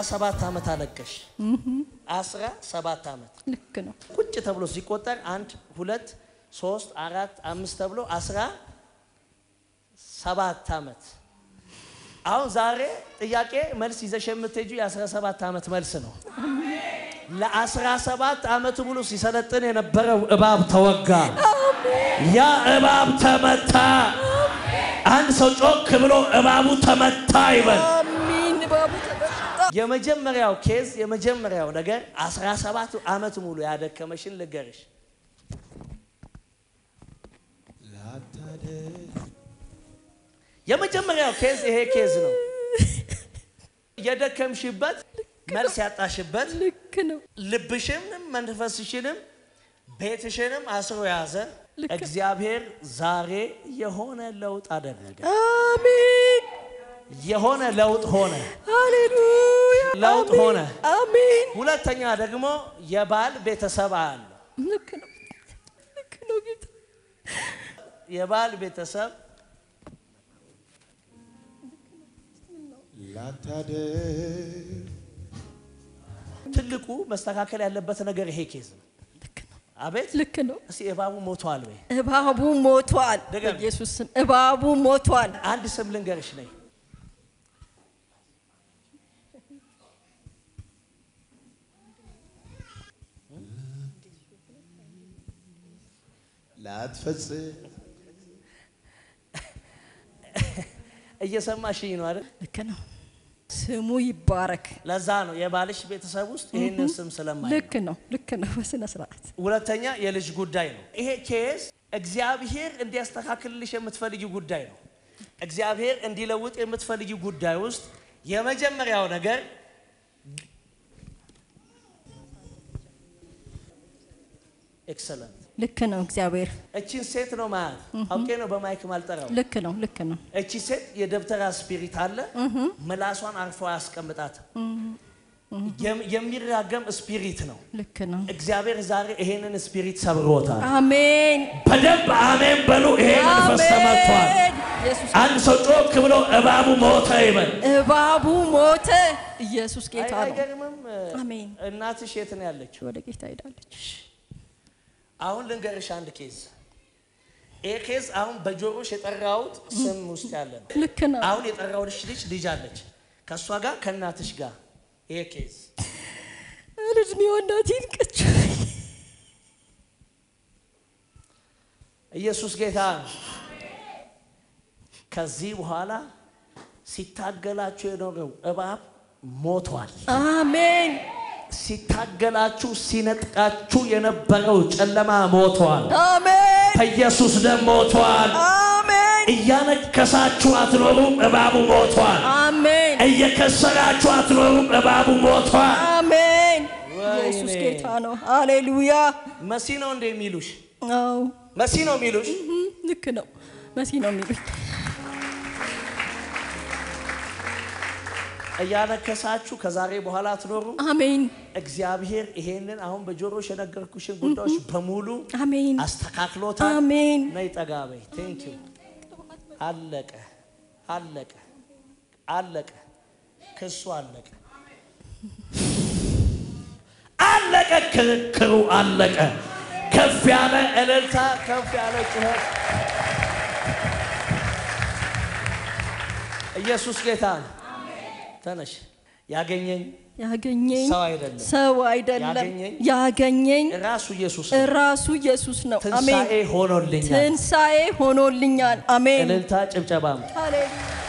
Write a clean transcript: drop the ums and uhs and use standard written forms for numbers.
ሰባት አመት አለቀሽ 17 አመት ልክ ነው ቁጭ ተብሎ ሲቆጠር 1 2 3 4 5 ተብሎ 17 አመት አሁን ዛሬ ጥያቄ መልስ ይዘሽ የምትሄጂው የ17 አመት መልስ ነው ለ17 አመት ሙሉ ሲሰለጥን የነበረው እባብ ተወጋ ያ እባብ ተመታ አንድ ሰው ጮክ ብሎ እባቡ ተመታ ይበል አሜን እባቡ የመጀመሪያው ኬዝ የመጀመሪያው ነገር 17 አመት ሙሉ ያደከመሽን ልገርሽ የመጀመሪያው ኬዝ ይሄ ኬዝ ነው የደከምሽበት መልስ ያጣሽበት ልክ ነው ልብሽንም መንፈስሽንም ቤትሽንም አስሮ ያዘ እግዚአብሔር ዛሬ የሆነ ለውጥ አደረገ አሜን የሆነ ለውጥ ሆነ ሃሌሉያ ለውጥ ሆነ አሜን ሁለተኛ ደግሞ የባል ቤተሰብ አለ ልክ ነው ጌታ የባል ቤተሰብ ላታደ ትልቁ መስተካከል ያለበት ነገር ይሄ ኬዝ ነው አቤት ልክ ነው እሺ እባቡ ሞቷል ወይ እባቡ ሞቷል በኢየሱስ ስም እባቡ ሞቷል አንድ ስም ልንገርሽ ነኝ ላትፈጽ እየሰማሽኝ ነው አይደል ልክ ነው ስሙ ይባረክ ለዛ ነው የባልሽ ቤተሰብ ውስጥ ይሄንን ስም ስለማይ ልክ ነው በስነ ስርዓት ሁለተኛ የልጅ ጉዳይ ነው ይሄ ኬዝ እግዚአብሔር እንዲያስተካክልልሽ የምትፈልጊው ጉዳይ ነው እግዚአብሔር እንዲለውጥ የምትፈልጊው ጉዳይ ውስጥ የመጀመሪያው ነገር ኤክሰለንት ልክ ነው እግዚአብሔር እቺን ሴት ነው ማለት አውቄ ነው በማይክ ማልጠራው ልክ ነው እቺ ሴት የደብተራ ስፒሪት አለ መላሷን አርፎ ያስቀምጣት የሚራገም ስፒሪት ነው ልክ ነው እግዚአብሔር ዛሬ ይሄንን ስፒሪት ሰብሮታል አሜን በደንብ አሜን በሉ ይሄን መንፈስ ተመቷል አንድ ሰው ጮክ ብሎ እባቡ ሞተ ይበል እባቡ ሞተ ኢየሱስ ጌታ ነው አይገርምም አሜን እናትሽ የት ነው ያለችው ወደ ጌታ ሄዳለች አሁን ልንገርሽ አንድ ኬዝ ኬዝ አሁን በጆሮሽ የጠራውት ስም ውስጥ ያለ ልክ ነው አሁን የጠራውልሽ ልጅ አለች ከሷ ጋር ከናትሽ ጋር ኬዝ ልጅ ሚወናቲን ከች ኢየሱስ ጌታ ከዚህ በኋላ ሲታገላችሁ የኖረው እባብ ሞቷል አሜን ሲታገላችሁ ሲነጥቃችሁ የነበረው ጨለማ ሞቷል አሜን በኢየሱስ ደም ሞቷል አሜን እያነከሳችሁ አትኖሩም እባቡ ሞቷል አሜን እየከሰራችሁ አትኖሩም እባቡ ሞቷል አሜን ኢየሱስ ጌታ ነው ሃሌሉያ መሲ ነው እንደሚሉሽ አዎ መሲ ነው የሚሉሽ ልክ ነው መሲ ነው የሚሉሽ እያነከሳችሁ ከዛሬ በኋላ አትኖሩም አሜን እግዚአብሔር ይሄንን አሁን በጆሮሽ የነገርኩሽን ጉዳዮች በሙሉ አሜን አስተካክሎታል አሜን ነይ ጠጋበይ ቴንክ ዩ አለቀ ክሱ አለቀ ክርክሩ አለቀ ከፍ ያለ እልልታ ከፍ ያለ ጩኸት ኢየሱስ ጌታ ነው ተነሽ ያገኘኝ ሰው አይደለም ያገኘኝ ራሱ ኢየሱስ ነው አሜን ትንሳኤ ሆኖልኛል አሜን እልልታ ጭብጨባም ሃሌሉያ